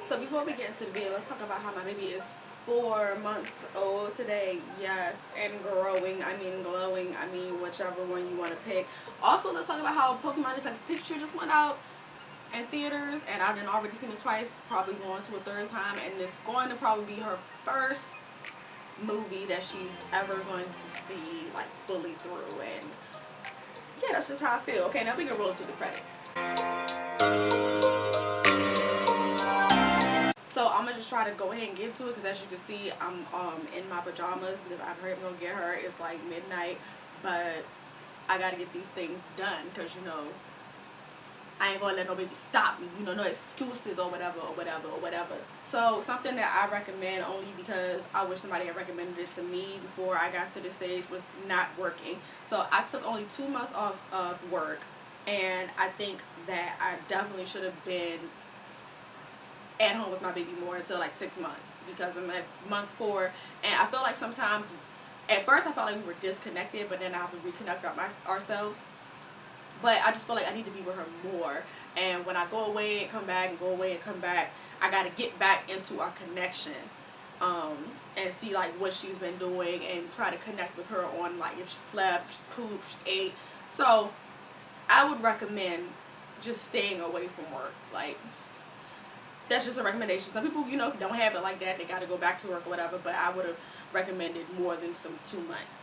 So before we get into the video, let's talk about how my baby is 4 months old today. Yes, and growing. I mean glowing. I mean whichever one you want to pick. Also, let's talk about how Pokemon is like a picture just went out in theaters, and I've already seen it twice. Probably going to a third time, and it's going to probably be her first movie that she's ever going to see like fully through. And yeah, that's just how I feel. Okay, now we can roll to the credits. So I'm gonna just try to go ahead and get to it, because as you can see, I'm in my pajamas because I'm gonna get her. It's like midnight, but I gotta get these things done because I ain't gonna let no baby stop me. No excuses or whatever or whatever or whatever. So something that I recommend only because I wish somebody had recommended it to me before I got to this stage was not working. So I took only 2 months off of work, and I think that I definitely should have been at home with my baby more until like 6 months, because I'm at month 4, and I feel like sometimes at first I felt like we were disconnected, but then I have to reconnect ourselves. But I just feel like I need to be with her more, and when I go away and come back and go away and come back, I got to get back into our connection, and see like what she's been doing and try to connect with her on like if she slept, she pooped, she ate. So I would recommend just staying away from work. Like, that's just a recommendation. Some people, don't have it like that. They got to go back to work or whatever. But I would have recommended more than some 2 months.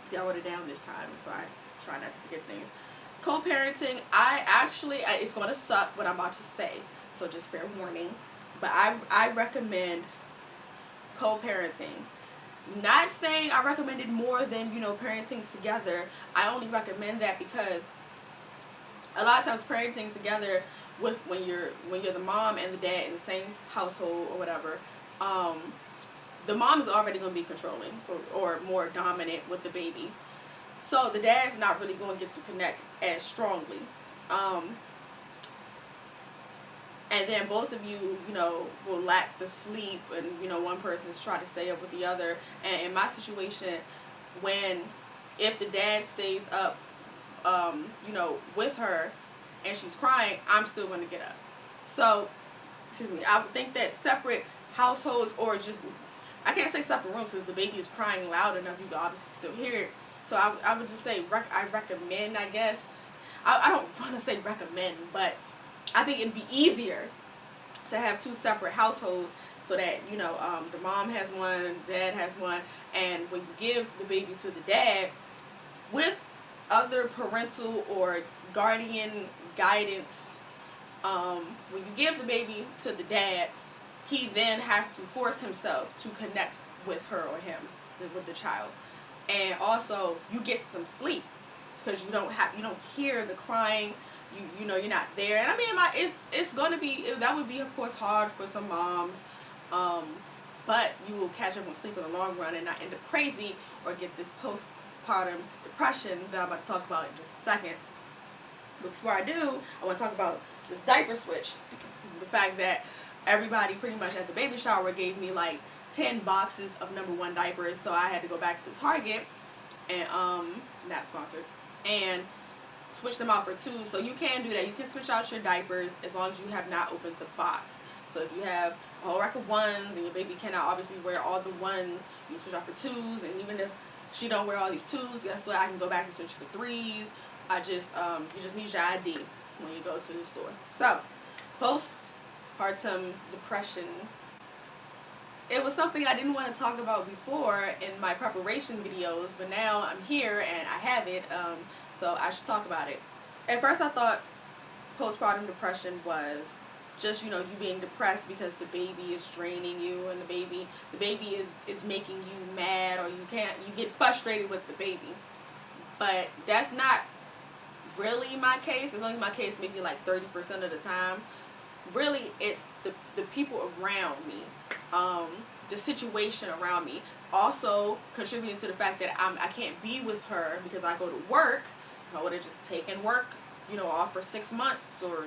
See, I wrote it down this time, so I try not to forget things. Co-parenting, it's going to suck what I'm about to say, so just fair warning. But I recommend co-parenting. Not saying I recommended more than, parenting together. I only recommend that because a lot of times parenting together with when you're the mom and the dad in the same household or whatever, the mom is already going to be controlling or more dominant with the baby, so the dad's not really going to get to connect as strongly, and then both of you will lack the sleep, and one person's trying to stay up with the other. And in my situation, if the dad stays up with her and she's crying, I'm still going to get up. So, I would think that separate households, or just, I can't say separate rooms, because if the baby is crying loud enough, you can obviously still hear it. So I would just say, I recommend, I guess. I don't want to say recommend, but I think it'd be easier to have 2 separate households, so that, the mom has one, the dad has one, and when you give the baby to the dad, with other parental or guardian guidance, when you give the baby to the dad, he then has to force himself to connect with her or him, with the child. And also you get some sleep, because you don't hear the crying, you're not there. And I mean, it's going to be, that would be of course hard for some moms, but you will catch up on sleep in the long run and not end up crazy or get this postpartum depression that I'm about to talk about in just a second. But before I do, I want to talk about this diaper switch. The fact that everybody pretty much at the baby shower gave me like 10 boxes of #1 diapers, so I had to go back to Target and not sponsored, and switch them out for 2. So you can do that. You can switch out your diapers as long as you have not opened the box. So if you have a whole rack of 1s and your baby cannot obviously wear all the 1s, you switch out for 2s. And even if she don't wear all these 2s, guess what? I can go back and switch for 3s. You just need your ID when you go to the store. So, postpartum depression. It was something I didn't want to talk about before in my preparation videos, but now I'm here and I have it, so I should talk about it. At first I thought postpartum depression was just, you being depressed because the baby is draining you, and the baby is making you mad, or you get frustrated with the baby. But that's not really my case. It's only my case maybe like 30% of the time. Really, it's the people around me, the situation around me, also contributing to the fact that I can't be with her because I go to work. If I would have just taken work, off for 6 months, or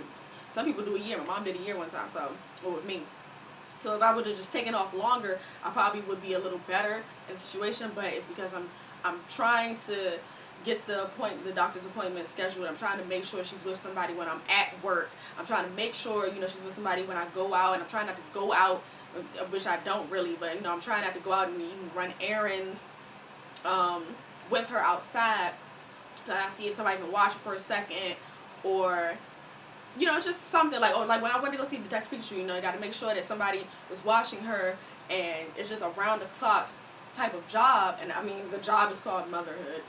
some people do a year. My mom did a year one time, or with me. So if I would have just taken off longer, I probably would be a little better in the situation. But it's because I'm trying to get the doctor's appointment scheduled. I'm trying to make sure she's with somebody when I'm at work. I'm trying to make sure, you know, she's with somebody when I go out, and I'm trying not to go out, which I don't really, but, you know, I'm trying not to go out and even run errands with her outside. I see if somebody can watch her for a second, or, you know, it's just something like, oh, like when I went to go see Detective Pikachu, you know, you got to make sure that somebody was watching her, and it's just a round the clock type of job. And I mean, the job is called motherhood.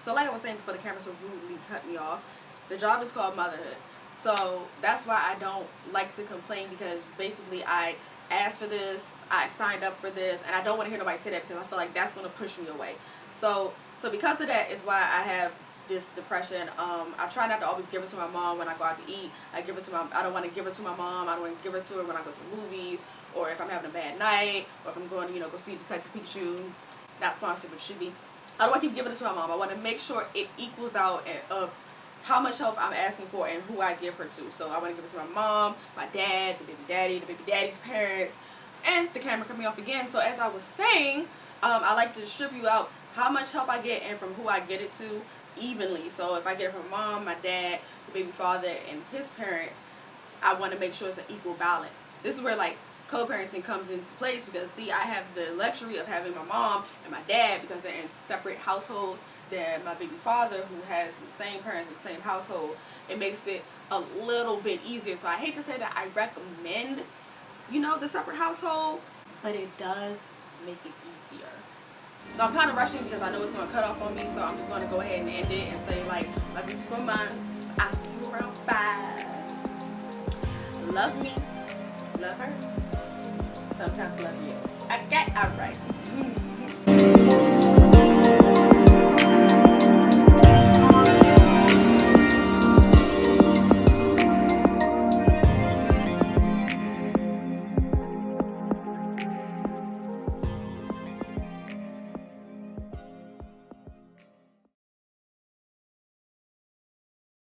So like I was saying before the camera so rudely cut me off, the job is called motherhood. So that's why I don't like to complain, because basically I asked for this, I signed up for this, and I don't want to hear nobody say that, because I feel like that's going to push me away. So because of that is why I have this depression. I try not to always give it to my mom when I go out to eat. I don't want to give it to my mom. I don't want to give it to her when I go to the movies, or if I'm having a bad night, or if I'm going to, you know, go see Detective Pikachu. Not sponsored, but should be. I don't want to keep giving it to my mom. I want to make sure it equals out of how much help I'm asking for and who I give her to. So I want to give it to my mom, my dad, the baby daddy's parents, and the camera cut me off again. So as I was saying, I like to distribute out how much help I get and from who I get it to evenly. So if I get it from mom, my dad, the baby father, and his parents, I want to make sure it's an equal balance. This is where like co-parenting comes into place, because see, I have the luxury of having my mom and my dad because they're in separate households than my baby father, who has the same parents in the same household. It makes it a little bit easier. So I hate to say that I recommend, you know, the separate household, but it does make it easier. So I'm kind of rushing because I know it's going to cut off on me, so I'm just going to go ahead and end it and say, like, love you for months. I'll see you around 5. Love me. Love her. Sometimes love you. Okay? Alright.